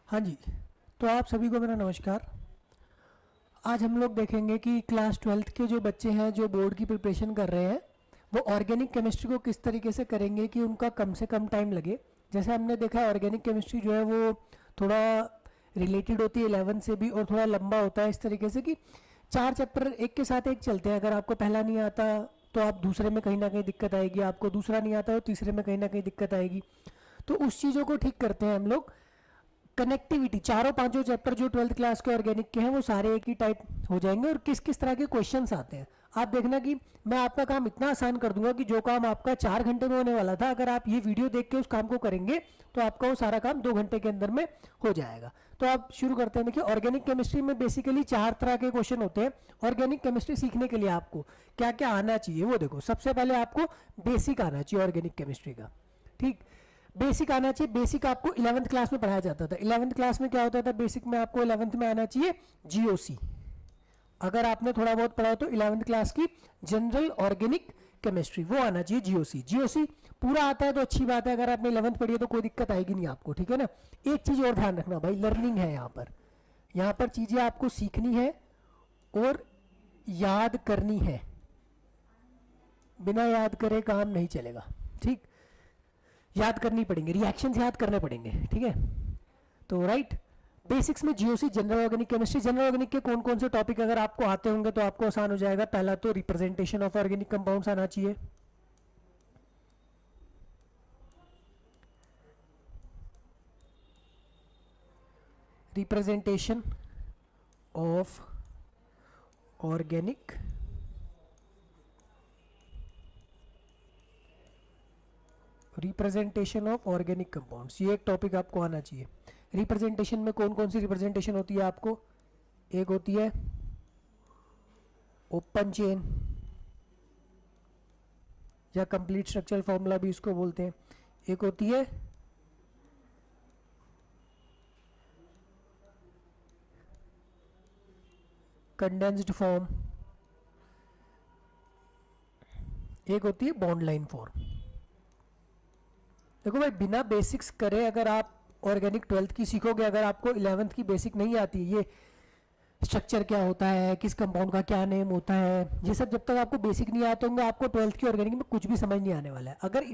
हाँ जी, तो आप सभी को मेरा नमस्कार। आज हम लोग देखेंगे कि क्लास 12th के जो बच्चे हैं जो बोर्ड की प्रिपरेशन कर रहे हैं वो ऑर्गेनिक केमिस्ट्री को किस तरीके से करेंगे कि उनका कम से कम टाइम लगे। जैसे हमने देखा है ऑर्गेनिक केमिस्ट्री जो है वो थोड़ा रिलेटेड होती है 11 से भी और थोड़ा लंबा होता है इस तरीके से कि 4 चैप्टर एक के साथ एक चलते हैं। अगर आपको पहला नहीं आता तो आप दूसरे में कहीं ना कहीं दिक्कत आएगी, आपको दूसरा नहीं आता तो तीसरे में कहीं ना कहीं दिक्कत आएगी। तो उस चीज़ों को ठीक करते हैं हम लोग। कनेक्टिविटी, चारों पांचों चैप्टर जो 12th क्लास के ऑर्गेनिक के हैं वो सारे एक ही टाइप हो जाएंगे और किस किस तरह के क्वेश्चंस आते हैं आप देखना कि मैं आपका काम इतना आसान कर दूंगा कि जो काम आपका 4 घंटे में होने वाला था, अगर आप ये वीडियो देख के उस काम को करेंगे तो आपका वो सारा काम 2 घंटे के अंदर में हो जाएगा। तो आप शुरू करते हैं। देखिए ऑर्गेनिक केमिस्ट्री में बेसिकली 4 तरह के क्वेश्चन होते हैं। ऑर्गेनिक केमिस्ट्री सीखने के लिए आपको क्या क्या आना चाहिए वो देखो। सबसे पहले आपको बेसिक आना चाहिए ऑर्गेनिक केमिस्ट्री का, ठीक। बेसिक आना चाहिए। बेसिक आपको 11th क्लास में पढ़ाया जाता था। 11th क्लास में क्या होता था, बेसिक में आपको 11th में आना चाहिए जीओसी। अगर आपने थोड़ा बहुत पढ़ा तो 11th क्लास की जनरल ऑर्गेनिक केमिस्ट्री वो आना चाहिए जीओसी। जीओसी पूरा आता है तो अच्छी बात है, अगर आपने 11th पढ़ी है तो कोई दिक्कत आएगी नहीं आपको, ठीक है ना। एक चीज और ध्यान रखना भाई, लर्निंग है यहाँ पर चीजें आपको सीखनी है और याद करनी है। बिना याद करे काम नहीं चलेगा, ठीक। याद करनी पड़ेंगे, रिएक्शंस याद करने पड़ेंगे, ठीक है। तो राइट, बेसिक्स में GOC general organic chemistry. General organic के कौन कौन से टॉपिक अगर आपको आते होंगे तो आपको आसान हो जाएगा। पहला तो रिप्रेजेंटेशन ऑफ ऑर्गेनिक कंपाउंड्स आना चाहिए। Representation of organic representation of organic compounds, ये एक टॉपिक आपको आना चाहिए। रिप्रेजेंटेशन में कौन कौन सी रिप्रेजेंटेशन होती है आपको, एक होती है ओपन चेन या कंप्लीट स्ट्रक्चरल फॉर्मूला भी इसको बोलते हैं, एक होती है कंडेंस्ड फॉर्म, एक होती है बॉन्ड लाइन फॉर्म। देखो भाई बिना बेसिक्स करे अगर आप ऑर्गेनिक 12th की सीखोगे, अगर आपको 11th की बेसिक नहीं आती, ये स्ट्रक्चर क्या होता है, किस कंपाउंड का क्या नेम होता है, ये सब जब तक आपको बेसिक नहीं आते होंगे आपको 12th की ऑर्गेनिक में कुछ भी समझ नहीं आने वाला है। अगर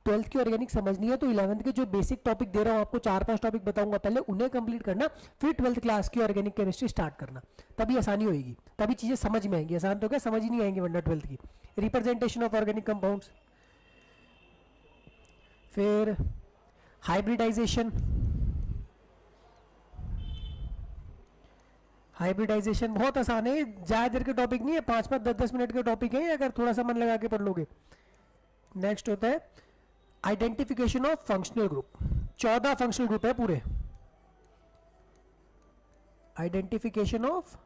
12th की ऑर्गेनिक समझनी है तो 11th के जो बेसिक टॉपिक दे रहा हूँ आपको 4-5 टॉपिक बताऊंगा, पहले उन्हें कंप्लीट करना, फिर 12th क्लास की ऑर्गेनिक केमिस्ट्री स्टार्ट करना, तभी आसानी होगी, तभी चीजें समझ में आएंगी। आसान तो क्या समझ ही नहीं आएंगी वरना 12th की। रिप्रेजेंटेशन ऑफ ऑर्गेनिक कंपाउंड्स, फिर हाइब्रिडाइजेशन। हाइब्रिडाइजेशन बहुत आसान है, ज्यादा देर के टॉपिक नहीं है, 5-5 10-10 मिनट के टॉपिक है, अगर थोड़ा सा मन लगा के पढ़ लोगे। नेक्स्ट होता है identification of functional group. 14 functional group है पूरे। Identification of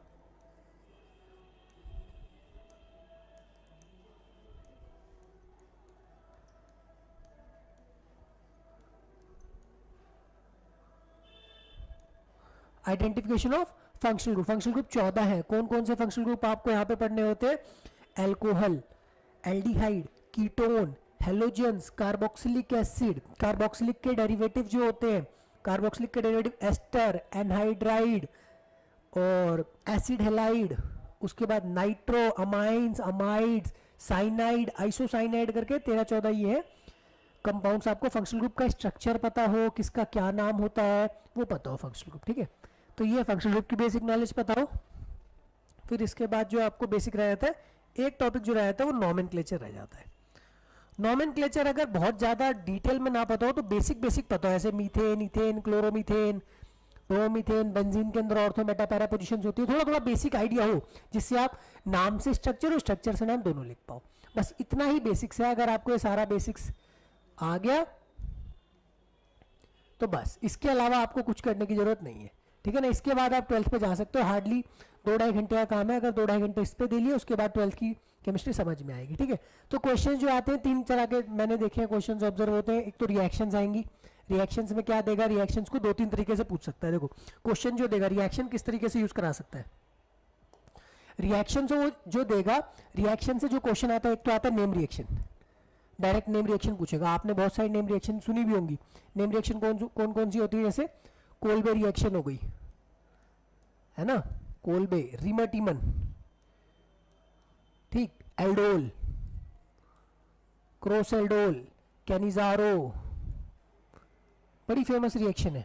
identification of functional group. Functional group 14 है। कौन कौन से फंक्शनल ग्रुप आपको यहाँ पे पढ़ने होते हैं, alcohol, aldehyde, ketone, halogens, carboxylic acid, carboxylic के डेरिवेटिव जो होते हैं, कार्बोक्सिलिक के डेरिवेटिव एस्टर, एनहाइड्राइड और एसिड हेलाइड, उसके बाद nitro, amines, amides, cyanide, isocyanide करके 13-14 ये है कंपाउंड्स। आपको फंक्शनल ग्रुप का स्ट्रक्चर पता हो, किसका क्या नाम होता है वो पता हो फंक्शनल ग्रुप, ठीक है। तो ये फंक्शनल ग्रुप की बेसिक नॉलेज पता हो। फिर इसके बाद जो आपको बेसिक रह जाता है, एक टॉपिक जो रह जाता है वो नॉमेनक्लेचर रह जाता है। नॉमेनक्लेचर अगर बहुत ज़्यादा डिटेल में ना पता हो तो बेसिक बेसिक पता हो, ऐसे मीथेन, इथेन, क्लोरोमीथेन, ब्रोमीथेन, बेंजीन के अंदर ऑर्थो मेटा पैरा पोजीशंस होती है, थोड़ा थोड़ा बेसिक आइडिया हो जिससे आप नाम से स्ट्रक्चर और स्ट्रक्चर से नाम दोनों लिख पाओ। बस इतना ही बेसिक्स है। अगर आपको ये सारा बेसिक्स आ गया तो बस इसके अलावा आपको कुछ करने की जरूरत नहीं है, ठीक है ना। इसके बाद आप 12th पे जा सकते हो। हार्डली 2-2.5 घंटे का काम है, अगर 2-2.5 घंटे इस पे दे लिए उसके बाद 12th की केमिस्ट्री समझ में आएगी, ठीक है। तो क्वेश्चन जो आते हैं 3 तरह के मैंने देखे हैं क्वेश्चन ऑब्जर्व होते हैं। एक तो रिएक्शंस आएंगी। रिएक्शंस में क्या देगा, रिएक्शंस को 2-3 तरीके से पूछ सकता है। देखो क्वेश्चन जो देगा रिएक्शन किस तरीके से यूज करा सकता है। रिएक्शन जो देगा, रिएक्शन से जो क्वेश्चन आता है, एक तो आता है name reaction, direct name reaction पूछेगा। आपने बहुत सारी नेम रिएक्शन सुनी भी होंगी। नेम रिएक्शन कौन कौन सी होती है, जैसे कोलबे रिएक्शन हो गई, है ना, कोलबे, रीमाटीमन, ठीक, एल्डोल, क्रोसेल्डोल, कैनिजारो, बड़ी फेमस रिएक्शन है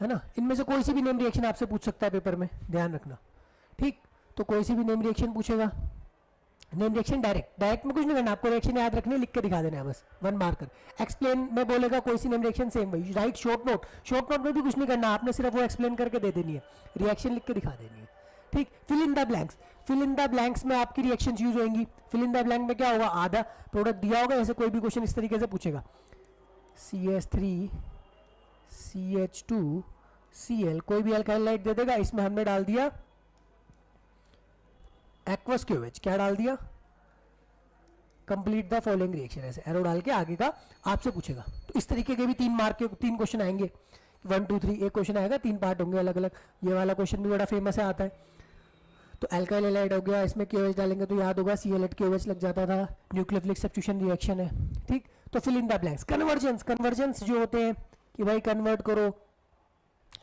ना। इनमें से कोई सी भी नेम रिएक्शन आपसे पूछ सकता है पेपर में, ध्यान रखना, ठीक। तो कोई सी भी नेम रिएक्शन पूछेगा, नेम रिएक्शन डायरेक्ट में कुछ नहीं करना, आपको रिएक्शन याद रखनी है, लिख के दिखा देना है बस, 1 मार्कर। एक्सप्लेन में बोलेगा कोई सी नेम रिएक्शन, सेम वही, राइट शॉर्ट नोट में भी कुछ नहीं करना आपने, सिर्फ वो एक्सप्लेन करके दे देनी है, रिएक्शन लिख के दिखा देनी है, ठीक। फिल इन द ब्लैंक्स में आपकी रिएक्शंस यूज होंगी। फिल इन द ब्लैंक में क्या होगा, आधा प्रोडक्ट दिया होगा, जैसे कोई भी क्वेश्चन इस तरीके से पूछेगा, CH3 CH2 Cl, कोई भी अल्काइल लाइट दे देगा, इसमें हमने डाल दिया एक्वस क्यूएच, क्या डाल दिया, कंप्लीट द फॉलोइंग रिएक्शन, ऐसे एरो डाल के आगे का आपसे पूछेगा। तो इस तरीके के भी 3 मार्क के 3 क्वेश्चन आएंगे, 1 2 3 एक क्वेश्चन आएगा, 3 पार्ट होंगे अलग अलग। ये वाला क्वेश्चन भी बड़ा फेमस है, आता है। तो अल्काइल हैलाइड हो गया, इसमें क्यूएच डालेंगे तो याद होगा Cl क्यूएच लग जाता था, न्यूक्लियोफिलिक सब्स्टिट्यूशन रिएक्शन है, ठीक। तो fill in the blanks. Conversions जो होते हैं कि भाई कन्वर्ट करो,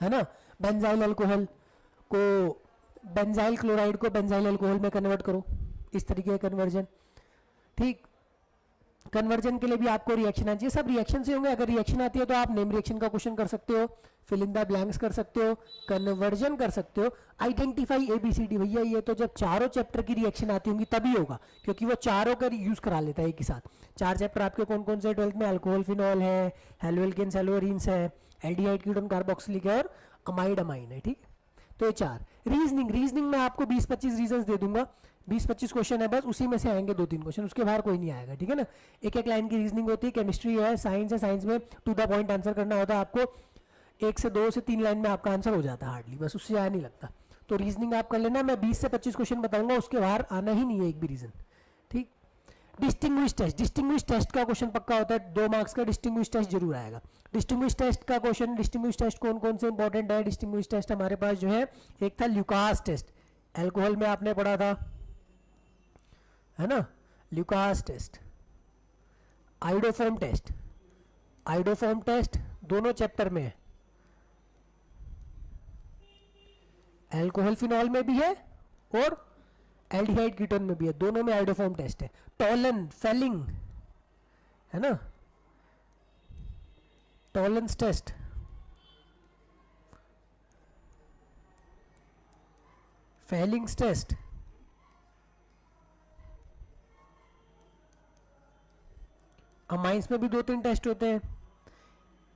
है ना, बेंजाइल अल्कोहल को, बेंजाइल क्लोराइड को बेंजाइल अल्कोहल में कन्वर्ट करो, इस तरीके का कन्वर्जन, ठीक। कन्वर्जन के लिए भी आपको रिएक्शन आनी चाहिए, सब रिएक्शन से होंगे। अगर रिएक्शन आती है तो आप नेम रिएक्शन का क्वेश्चन कर सकते हो, फिल इन द ब्लैंक्स कर सकते हो, कन्वर्जन कर सकते हो, आइडेंटिफाई ABCD। भैया ये तो जब चारों चैप्टर की रिएक्शन आती होंगी तभी होगा, क्योंकि वो चारों का यूज करा लेता है एक ही साथ। 4 चैप्टर आपके कौन कौन से 12th में, अल्कोहल फिनॉल है, हेलोएल्केन्स हेलोअरीन्स है, एल्डिहाइड कीटोन कार्बोक्सिलिक है, और अमाइड अमाइन है, ठीक। तो ये 4। रीजनिंग में आपको 20-25 रीजंस दे दूंगा, 20-25 क्वेश्चन है बस, उसी में से आएंगे 2-3 क्वेश्चन, उसके बाहर कोई नहीं आएगा, ठीक है ना। एक लाइन की रीजनिंग होती है। केमिस्ट्री है, साइंस में टू द पॉइंट आंसर करना होता है आपको, 1 से 2 से 3 लाइन में आपका आंसर हो जाता है हार्डली, बस उससे ज़्यादा नहीं लगता। तो रीजनिंग आप कर लेना, मैं 20 से 25 क्वेश्चन बताऊंगा, उसके बाहर आना ही नहीं है एक भी रीजन, ठीक। डिस्टिंग्विश टेस्ट का क्वेश्चन पक्का होता है, 2 मार्क्स का डिस्टिंग्विश टेस्ट जरूर आएगा। डिस्टिंग्विश टेस्ट का क्वेश्चन, डिस्टिंग्विश टेस्ट कौन कौन से इंपॉर्टेंट है, डिस्टिंग्विश टेस्ट हमारे पास जो है, एक था ल्यूकास टेस्ट, एल्कोहल में आपने पढ़ा था, है ना, ल्यूकास टेस्ट, आइडोफॉर्म टेस्ट दोनों चैप्टर में है, एल्कोहल फिनॉल में भी है और एल्डिहाइड कीटोन में भी है, दोनों में आइडोफॉर्म टेस्ट है। टॉलन फेलिंग, है ना, Tollens test, Fehling's test, amines में भी 2-3 टेस्ट होते हैं,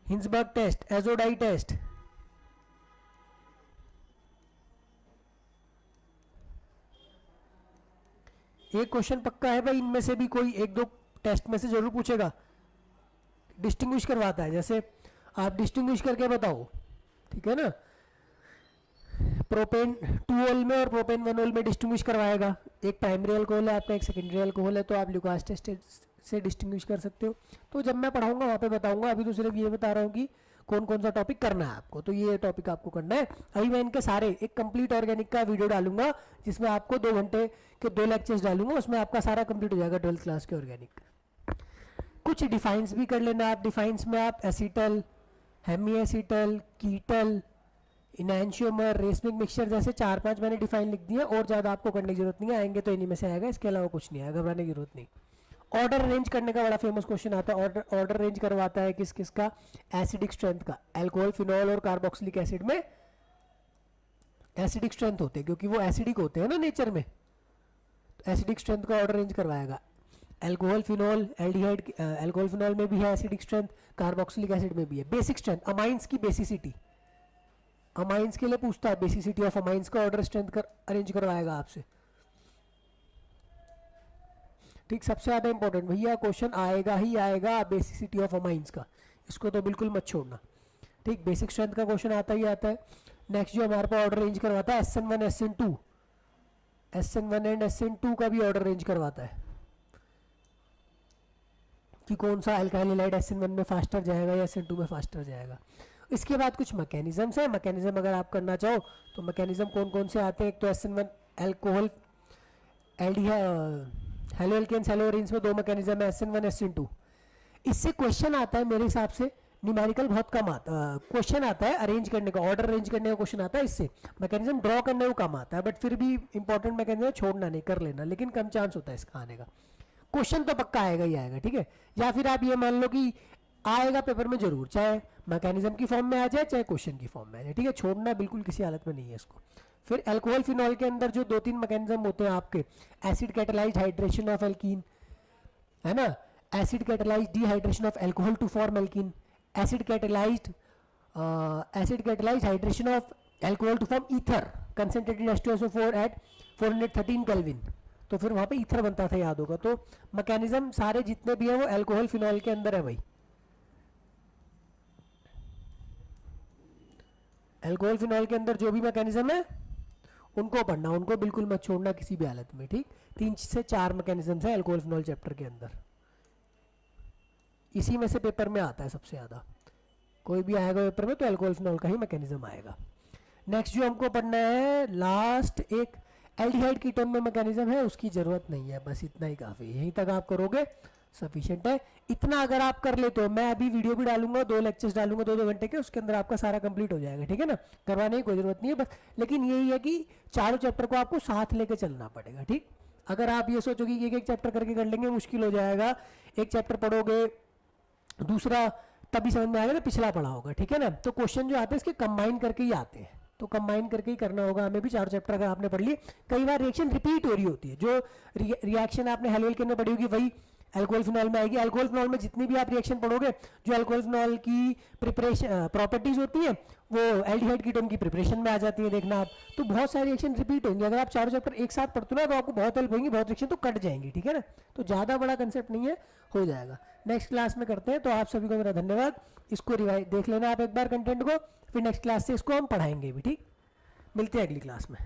हिंसबर्ग टेस्ट, एजोडाई टेस्ट, एक क्वेश्चन पक्का है भाई, इनमें से भी कोई 1-2 टेस्ट में से जरूर पूछेगा, डिस्टिंग्विश करवाता है, जैसे आप डिस्टिंग्विश करके बताओ, ठीक है ना, प्रोपेन 2-ओल में और प्रोपेन 1-ओल में डिस्टिंग्विश करवाएगा, एक प्राइमरी अल्कोहल है आपका, एक सेकेंडरी अल्कोहल है, तो आप ल्यूकास टेस्ट से डिस्टिंग्विश कर सकते हो। तो जब मैं पढ़ाऊंगा वहाँ पे बताऊंगा, अभी तो सिर्फ ये बता रहा हूँ कि कौन कौन सा टॉपिक करना है आपको, तो ये टॉपिक आपको करना है। अभी मैं इनके सारे एक कंप्लीट ऑर्गेनिक का वीडियो डालूंगा, जिसमें आपको 2 घंटे के 2 लेक्चर्स डालूंगा, उसमें आपका सारा कंप्लीट हो जाएगा 12th क्लास के ऑर्गेनिक। कुछ डिफाइंस भी कर लेना आप, डिफाइंस में आप acetal, Hemy acetal, कीटल, इनैंशियोमर, racemic mixture जैसे 4-5 मैंने डिफाइन लिख दिया, और ज़्यादा आपको करने की जरूरत नहीं है, आएंगे तो इन्हीं में से आएगा, इसके अलावा कुछ नहीं है, घबराने की जरूरत नहीं। ऑर्डर अरेंज करने का बड़ा फेमस क्वेश्चन आता है, ऑर्डर अरेंज करवाता है किस किस का, एसिडिक स्ट्रेंथ का, अल्कोहल फिनॉल और कार्बोक्सिलिक एसिड में एसिडिक स्ट्रेंथ होते हैं, क्योंकि वो एसिडिक होते हैं ना नेचर में, तो एसिडिक स्ट्रेंथ का ऑर्डर अरेंज करवाएगा। Alcohol phenol, aldehyde, alcohol phenol में भी है एसिडिक स्ट्रेंथ, कार्बोक्सिलिक एसिड में भी है। बेसिक स्ट्रेंथ, अमाइंस की बेसिसिटी, अमाइंस के लिए पूछता है, बेसिसिटी ऑफ अमाइंस का ऑर्डर स्ट्रेंथ अरेंज करवाएगा आपसे, ठीक। सबसे ज्यादा इंपॉर्टेंट भैया क्वेश्चन आएगा ही आएगा बेसिसिटी ऑफ अमाइंस का, इसको तो बिल्कुल मत छोड़ना, ठीक। बेसिक स्ट्रेंथ का क्वेश्चन आता ही आता है। नेक्स्ट जो हमारे पास ऑर्डर रेंज करवाता है SN1 SN2, SN1 and SN2 का भी ऑर्डर रेंज करवाता है कि कौन सा अल्काइल हैलाइड SN1 में फास्टर जाएगा या SN2 में फास्टर जाएगा। इसके बाद कुछ मैकेनिज्म्स है, मैकेनिज्म अगर आप करना चाहो तो मैकेनिज्म कौन कौन से आते हैं, एक तो SN1 अल्कोहल, हेलोएल्केन्स हेलोअरीन्स में 2 मैकेनिज्म है, SN1 SN2। इससे क्वेश्चन आता है मेरे हिसाब से न्यूमेरिकल बहुत कम आता, क्वेश्चन आता है अरेंज करने का, ऑर्डर अरेंज करने का क्वेश्चन आता है, इससे मैकेनिज्म ड्रॉ करने को कम आता है, बट फिर भी इंपॉर्टेंट मैकेनिज्म छोड़ना नहीं, कर लेना, लेकिन कम चांस होता है इसका आने का। क्वेश्चन तो पक्का आएगा ही आएगा, ठीक है। या फिर आप ये मान लो कि आएगा पेपर में जरूर, चाहे मैकेनिज्म की फॉर्म में आ जाए चाहे क्वेश्चन की फॉर्म में आ जाए, ठीक है। छोड़ना बिल्कुल किसी हालत में नहीं है इसको। फिर अल्कोहल फिनॉल के अंदर जो 2-3 मैकेनिज्म होते हैं आपके, acid catalysed hydration of alkene, है ना, acid catalysed dehydration of alcohol to form alkene, acid catalysed hydration of alcohol to form ether concentrated H2SO4 at 413 kelvin, तो फिर वहां पे ईथर बनता था, याद होगा। तो मैकेनिज्म सारे जितने भी है वो अल्कोहल फिनॉल के अंदर है भाई। अल्कोहल फिनॉल के अंदर जो भी मैकेनिज्म है उनको पढ़ना, उनको बिल्कुल मत छोड़ना किसी भी हालत में, ठीक। 3 से 4 मैकेनिज्म है अल्कोहल फिनॉल चैप्टर के अंदर, इसी में से पेपर में आता है सबसे ज्यादा। कोई भी आएगा पेपर में तो अल्कोहल फिनॉल का ही मैकेनिज्म आएगा। नेक्स्ट जो हमको पढ़ना है लास्ट एक एल्डिहाइड कीटोन में मैकेनिज्म है, उसकी जरूरत नहीं है, बस इतना ही काफी, यहीं तक आप करोगे सफिशिएंट है। इतना अगर आप कर ले तो मैं अभी वीडियो भी डालूंगा, 2 लेक्चर्स डालूंगा 2-2 घंटे के, उसके अंदर आपका सारा कंप्लीट हो जाएगा, ठीक है ना, करवाने की कोई जरूरत नहीं है बस। लेकिन यही है कि चारों चैप्टर को आपको साथ लेके चलना पड़ेगा, ठीक। अगर आप ये सोचोगे कि एक चैप्टर करके कर लेंगे, मुश्किल हो जाएगा। एक चैप्टर पढ़ोगे, दूसरा तभी समझ में आएगा ना पिछला पढ़ा होगा, ठीक है ना। तो क्वेश्चन जो आते हैं इसके कंबाइन करके ही आते हैं, तो कंबाइन करके ही करना होगा हमें भी। 4 चैप्टर अगर आपने पढ़ लिए, कई बार रिएक्शन रिपीट हो रही होती है, जो रिएक्शन आपने हेलोल के अंदर पढ़ी होगी वही अल्कोहल फिनॉल में आएगी। अल्कोहल फिनॉल में जितनी भी आप रिएक्शन पढ़ोगे, जो अल्कोहल फिनॉल की प्रिपरेशन प्रॉपर्टीज होती है वो एल्डिहाइड कीटोन की प्रिपरेशन में आ जाती है, देखना आप। तो बहुत सारे रिएक्शन रिपीट होंगे, अगर आप 4 चैप्टर एक साथ पढ़ते हो ना तो आपको बहुत हेल्प होगी, बहुत रिएक्शन तो कट जाएंगी, ठीक है ना। तो ज़्यादा बड़ा कंसेप्ट नहीं है, हो जाएगा। नेक्स्ट क्लास में करते हैं, तो आप सभी को मेरा धन्यवाद। इसको रिवाइज देख लेना आप एक बार कंटेंट को, फिर नेक्स्ट क्लास से इसको हम पढ़ाएंगे भी, ठीक। मिलते हैं अगली क्लास में।